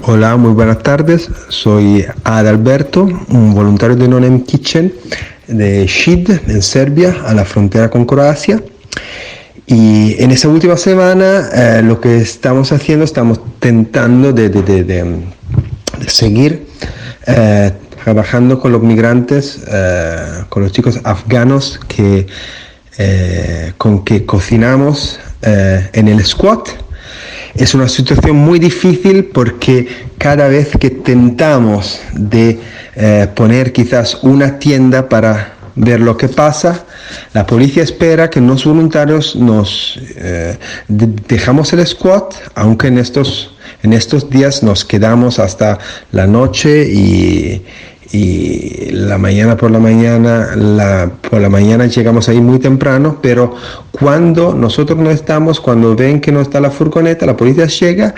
Hola, muy buenas tardes. Soy Adalberto, un voluntario de Non-Em Kitchen de Šid, en Serbia, a la frontera con Croacia. Y en esta última semana lo que estamos haciendo, estamos tentando de seguir trabajando con los migrantes, con los chicos afganos con que cocinamos en el squat. Es una situación muy difícil porque cada vez que tentamos de poner quizás una tienda para ver lo que pasa, la policía espera que los voluntarios nos dejamos el squat, aunque en estos días nos quedamos hasta la noche y por la mañana llegamos ahí muy temprano, pero cuando nosotros no estamos, cuando ven que no está la furgoneta, la policía llega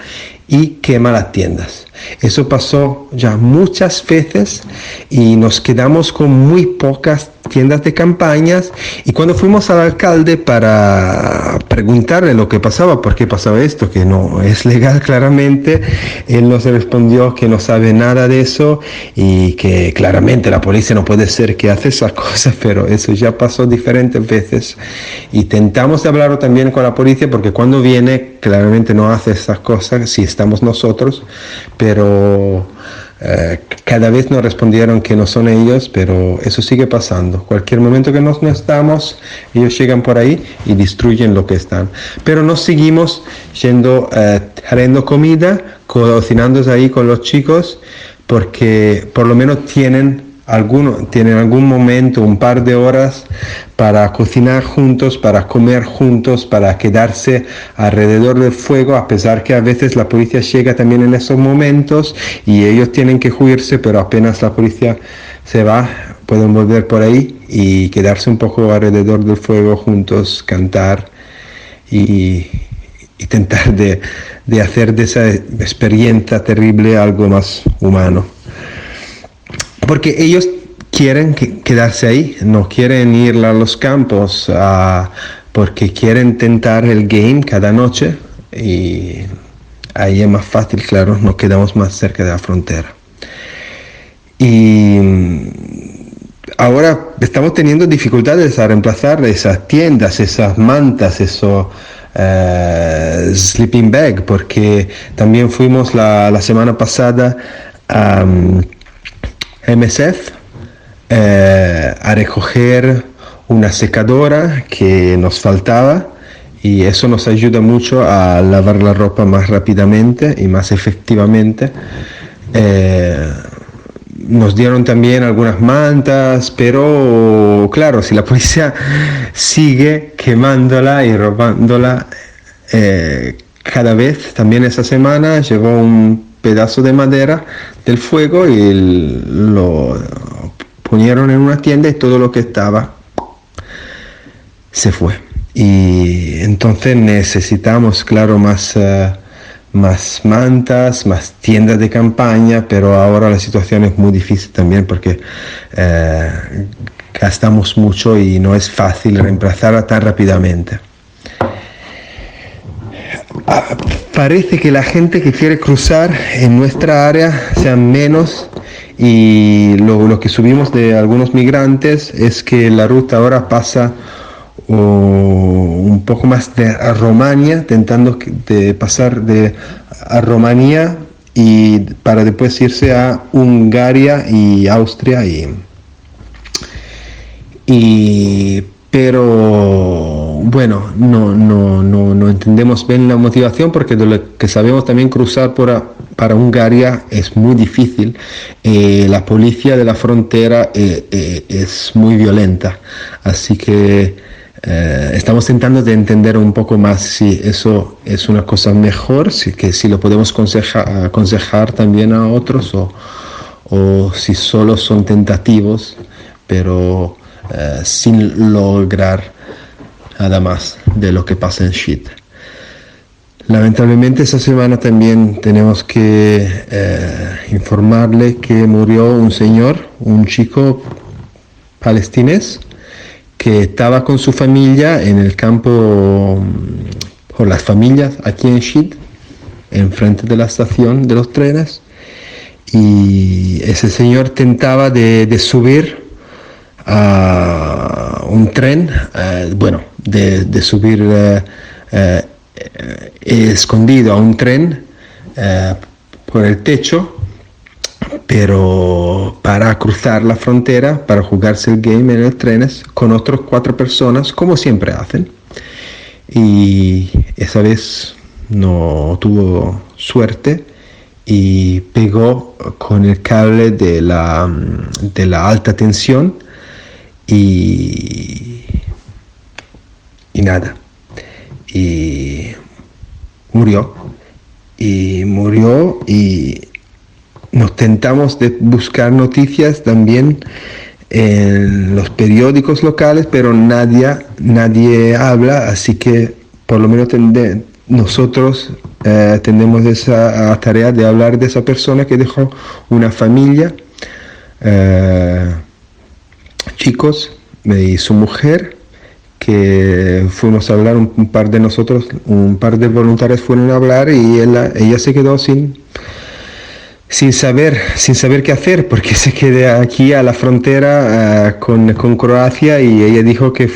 y quema las tiendas. Eso pasó ya muchas veces y nos quedamos con muy pocas tiendas de campañas, y cuando fuimos al alcalde para preguntarle lo que pasaba, por qué pasaba esto, que no es legal claramente, él nos respondió que no sabe nada de eso y que claramente la policía no puede ser que hace esas cosas, pero eso ya pasó diferentes veces y tentamos hablarlo también con la policía porque cuando viene claramente no hace esas cosas si estamos nosotros, pero cada vez nos respondieron que no son ellos, pero eso sigue pasando. Cualquier momento que no estamos, ellos llegan por ahí y destruyen lo que están. Pero nos seguimos yendo, trayendo comida, cocinando ahí con los chicos, porque por lo menos tienen algún momento, un par de horas para cocinar juntos, para comer juntos, para quedarse alrededor del fuego, a pesar que a veces la policía llega también en esos momentos y ellos tienen que huirse, pero apenas la policía se va, pueden volver por ahí y quedarse un poco alrededor del fuego juntos, cantar y intentar de hacer de esa experiencia terrible algo más humano. Porque ellos quieren quedarse ahí, no quieren ir a los campos porque quieren tentar el game cada noche y ahí es más fácil, claro, nos quedamos más cerca de la frontera. Y ahora estamos teniendo dificultades a reemplazar esas tiendas, esas mantas, esos sleeping bag, porque también fuimos la semana pasada a MSF a recoger una secadora que nos faltaba y eso nos ayuda mucho a lavar la ropa más rápidamente y más efectivamente. Nos dieron también algunas mantas, pero claro, si la policía sigue quemándola y robándola cada vez, también esa semana llegó un pedazo de madera del fuego y lo pusieron en una tienda y todo lo que estaba se fue. Y entonces necesitamos, claro, más mantas, más tiendas de campaña, pero ahora la situación es muy difícil también porque gastamos mucho y no es fácil reemplazarla tan rápidamente. Parece que la gente que quiere cruzar en nuestra área sean menos y lo que subimos de algunos migrantes es que la ruta ahora pasa un poco más a Rumania, intentando de pasar a Rumanía y para después irse a Hungría y Austria pero bueno, no entendemos bien la motivación porque de lo que sabemos también cruzar para Hungría es muy difícil. La policía de la frontera es muy violenta, así que estamos intentando de entender un poco más si eso es una cosa mejor, si lo podemos aconsejar también a otros o si solo son tentativos, pero sin lograr nada más de lo que pasa en Šid. Lamentablemente esta semana también tenemos que informarle que murió un señor, un chico palestinés, que estaba con su familia en el campo, con las familias aquí en Shid, enfrente de la estación de los trenes, y ese señor tentaba de subir a un tren, de subir escondido a un tren por el techo, pero para cruzar la frontera, para jugarse el game en el tren con otras 4 personas, como siempre hacen. Y esa vez no tuvo suerte y pegó con el cable de la alta tensión y nada. Y murió. Y nos tentamos de buscar noticias también en los periódicos locales, pero nadie habla, así que por lo menos nosotros tenemos esa tarea de hablar de esa persona que dejó una familia, chicos y su mujer, que fuimos a hablar, un par de voluntarios fueron a hablar y ella se quedó sin saber qué hacer, porque se quedó aquí a la frontera con Croacia, y ella dijo que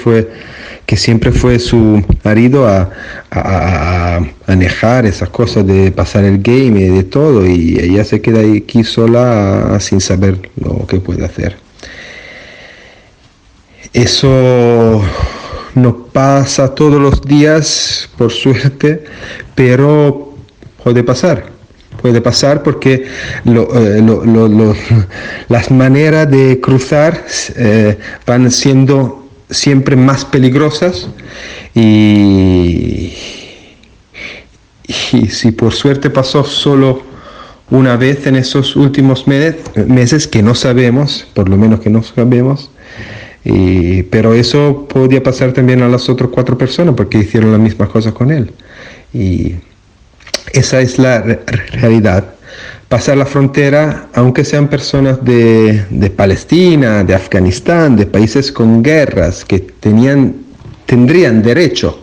siempre fue su marido a manejar esas cosas de pasar el game y de todo, y ella se queda aquí sola sin saber lo que puede hacer. Eso no pasa todos los días, por suerte, pero puede pasar. Puede pasar porque las maneras de cruzar van siendo siempre más peligrosas, y si por suerte pasó solo una vez en esos últimos meses, que no sabemos, por lo menos que no sabemos, pero eso podía pasar también a las otras 4 personas porque hicieron la misma cosa con él. Y esa es la realidad. Pasar la frontera, aunque sean personas de Palestina, de Afganistán, de países con guerras, que tendrían derecho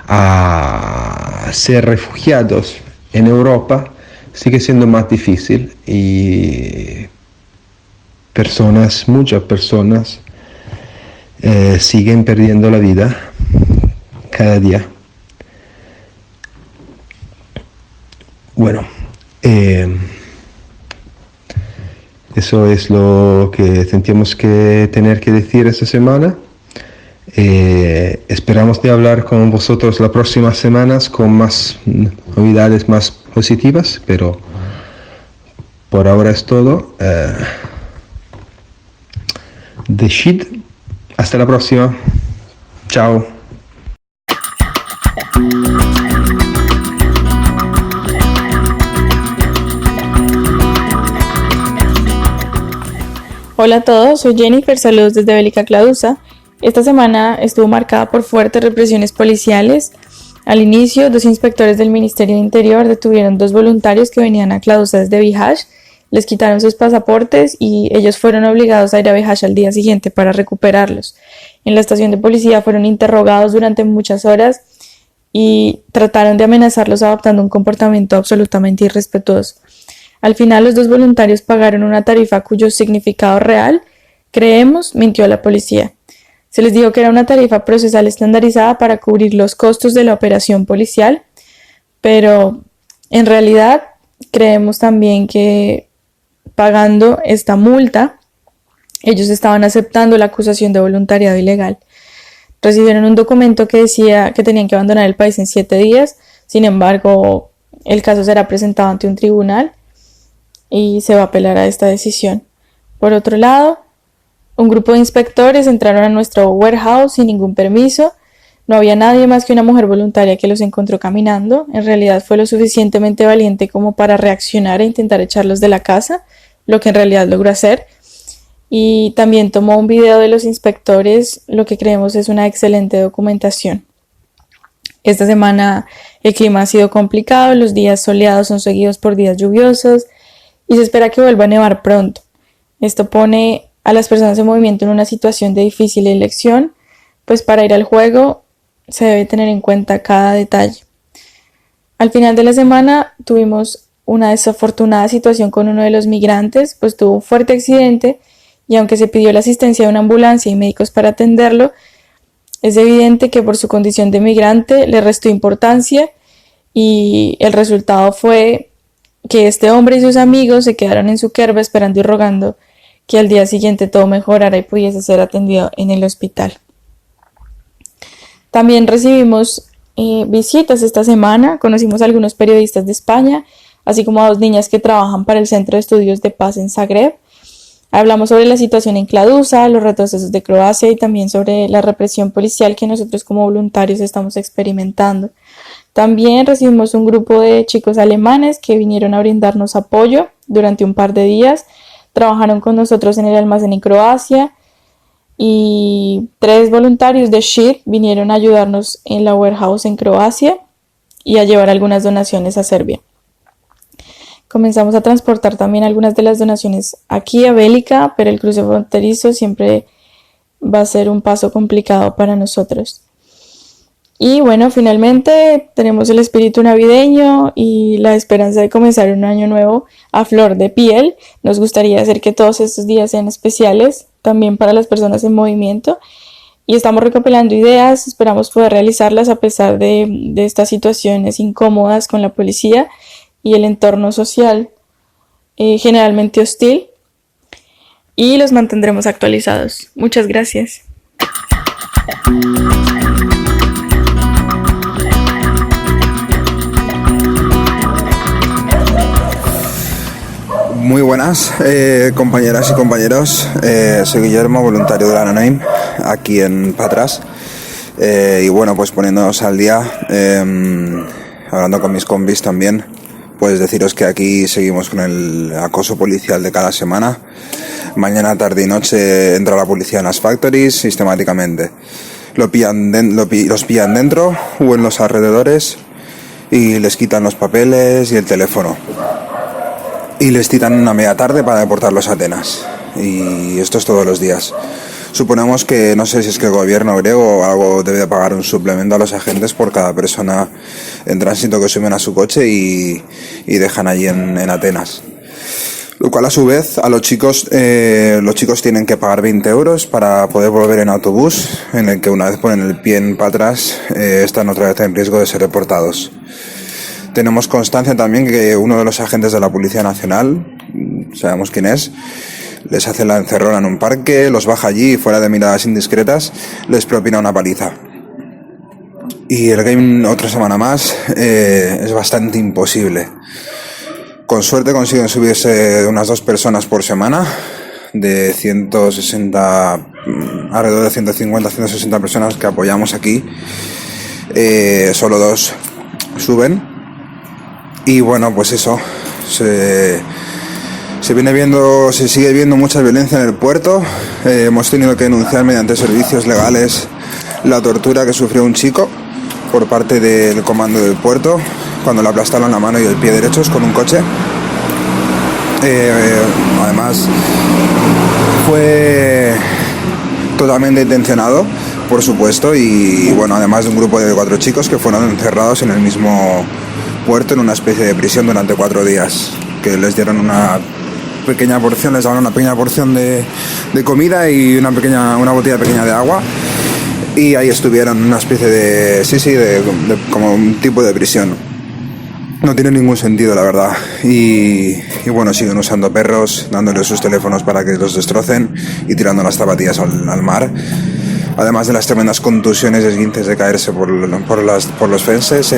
a ser refugiados en Europa, sigue siendo más difícil, y muchas personas siguen perdiendo la vida cada día. Bueno, eso es lo que sentíamos que tener que decir esta semana. Esperamos de hablar con vosotros las próximas semanas con más novedades más positivas, pero por ahora es todo. The Shid. Hasta la próxima. Chao. Hola a todos, soy Jennifer, saludos desde Velika Kladuša. Esta semana estuvo marcada por fuertes represiones policiales. Al inicio, 2 inspectores del Ministerio de Interior detuvieron 2 voluntarios que venían a Kladuša desde Bihać, les quitaron sus pasaportes y ellos fueron obligados a ir a Bihać al día siguiente para recuperarlos. En la estación de policía fueron interrogados durante muchas horas y trataron de amenazarlos adoptando un comportamiento absolutamente irrespetuoso. Al final, los 2 voluntarios pagaron una tarifa cuyo significado real, creemos, mintió a la policía. Se les dijo que era una tarifa procesal estandarizada para cubrir los costos de la operación policial, pero en realidad creemos también que pagando esta multa, ellos estaban aceptando la acusación de voluntariado ilegal. Recibieron un documento que decía que tenían que abandonar el país en 7 días, sin embargo, el caso será presentado ante un tribunal y se va a apelar a esta decisión. Por otro lado, un grupo de inspectores entraron a nuestro warehouse sin ningún permiso. No había nadie más que una mujer voluntaria que los encontró caminando. En realidad fue lo suficientemente valiente como para reaccionar e intentar echarlos de la casa, lo que en realidad logró hacer. Y también tomó un video de los inspectores, lo que creemos es una excelente documentación. Esta semana el clima ha sido complicado, los días soleados son seguidos por días lluviosos y se espera que vuelva a nevar pronto. Esto pone a las personas en movimiento en una situación de difícil elección, pues para ir al juego se debe tener en cuenta cada detalle. Al final de la semana tuvimos una desafortunada situación con uno de los migrantes, pues tuvo un fuerte accidente y aunque se pidió la asistencia de una ambulancia y médicos para atenderlo, es evidente que por su condición de migrante le restó importancia y el resultado fue que este hombre y sus amigos se quedaron en su kerbe esperando y rogando que al día siguiente todo mejorara y pudiese ser atendido en el hospital. También recibimos visitas esta semana, conocimos a algunos periodistas de España, así como a 2 niñas que trabajan para el Centro de Estudios de Paz en Zagreb. Hablamos sobre la situación en Kladuša, los retrocesos de Croacia y también sobre la represión policial que nosotros como voluntarios estamos experimentando. También recibimos un grupo de chicos alemanes que vinieron a brindarnos apoyo durante un par de días. Trabajaron con nosotros en el almacén en Croacia y 3 voluntarios de SHIR vinieron a ayudarnos en la warehouse en Croacia y a llevar algunas donaciones a Serbia. Comenzamos a transportar también algunas de las donaciones aquí a Bélica, pero el cruce fronterizo siempre va a ser un paso complicado para nosotros. Y bueno, finalmente tenemos el espíritu navideño y la esperanza de comenzar un año nuevo a flor de piel. Nos gustaría hacer que todos estos días sean especiales también para las personas en movimiento y estamos recopilando ideas, esperamos poder realizarlas a pesar de estas situaciones incómodas con la policía y el entorno social generalmente hostil, y los mantendremos actualizados. Muchas gracias. Muy buenas, compañeras y compañeros. Soy Guillermo, voluntario de la ANONYM, aquí en Patras. Y bueno, pues poniéndonos al día, hablando con mis combis también, pues deciros que aquí seguimos con el acoso policial de cada semana. Mañana, tarde y noche entra la policía en las factories sistemáticamente. Los pillan dentro o en los alrededores y les quitan los papeles y el teléfono. Y les citan una media tarde para deportarlos a Atenas. Y esto es todos los días. Suponemos que, no sé si es que el gobierno griego o algo debe de pagar un suplemento a los agentes por cada persona en tránsito que suben a su coche y dejan allí en Atenas. Lo cual a su vez a los chicos tienen que pagar 20 euros para poder volver en autobús, en el que una vez ponen el pie en Patras están otra vez en riesgo de ser deportados. Tenemos constancia también que uno de los agentes de la Policía Nacional, sabemos quién es, les hace la encerrona en un parque, los baja allí y fuera de miradas indiscretas les propina una paliza. Y el game otra semana más es bastante imposible. Con suerte consiguen subirse unas 2 personas por semana, de 160, alrededor de 150, 160 personas que apoyamos aquí. Solo 2 suben. Y bueno, pues eso, se sigue viendo mucha violencia en el puerto. Hemos tenido que denunciar mediante servicios legales la tortura que sufrió un chico por parte del comando del puerto cuando le aplastaron la mano y el pie derechos con un coche. Además fue totalmente intencionado, por supuesto, y bueno, además de un grupo de 4 chicos que fueron encerrados en el mismo puerto en una especie de prisión durante 4 días, que les dieron una pequeña porción, les daban una pequeña porción de comida y una botella pequeña de agua, y ahí estuvieron, una especie de como un tipo de prisión. No tiene ningún sentido, la verdad. Y bueno, siguen usando perros, dándoles sus teléfonos para que los destrocen y tirando las zapatillas al mar. Además de las tremendas contusiones y esguinces de caerse por los fences,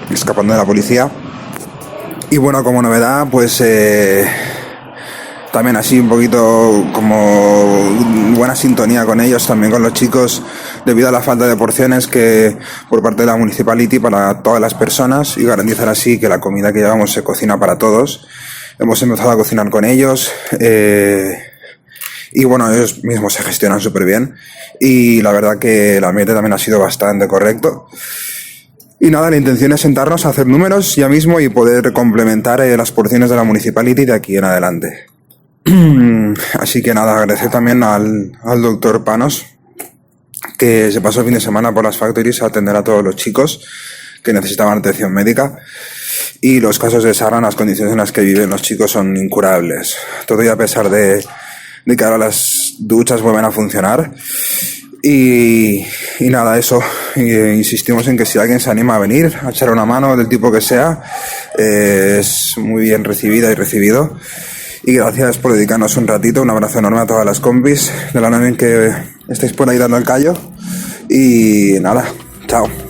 escapando de la policía. Y bueno, como novedad, pues también así un poquito como buena sintonía con ellos, también con los chicos, debido a la falta de porciones que por parte de la municipality para todas las personas, y garantizar así que la comida que llevamos se cocina para todos. Hemos empezado a cocinar con ellos Y bueno, ellos mismos se gestionan súper bien. Y la verdad que el ambiente también ha sido bastante correcto. Y nada, la intención es sentarnos a hacer números ya mismo y poder complementar las porciones de la Municipality de aquí en adelante. Así que nada, agradecer también al doctor Panos, que se pasó el fin de semana por las factories a atender a todos los chicos que necesitaban atención médica. Y los casos de Sara, las condiciones en las que viven los chicos son incurables. Todo y a pesar de que ahora las duchas vuelven a funcionar. Y nada, eso, insistimos en que si alguien se anima a venir, a echar una mano del tipo que sea, es muy bien recibida y recibido. Y gracias por dedicarnos un ratito. Un abrazo enorme a todas las compis de la nave que estáis por ahí dando el callo. Y nada, chao.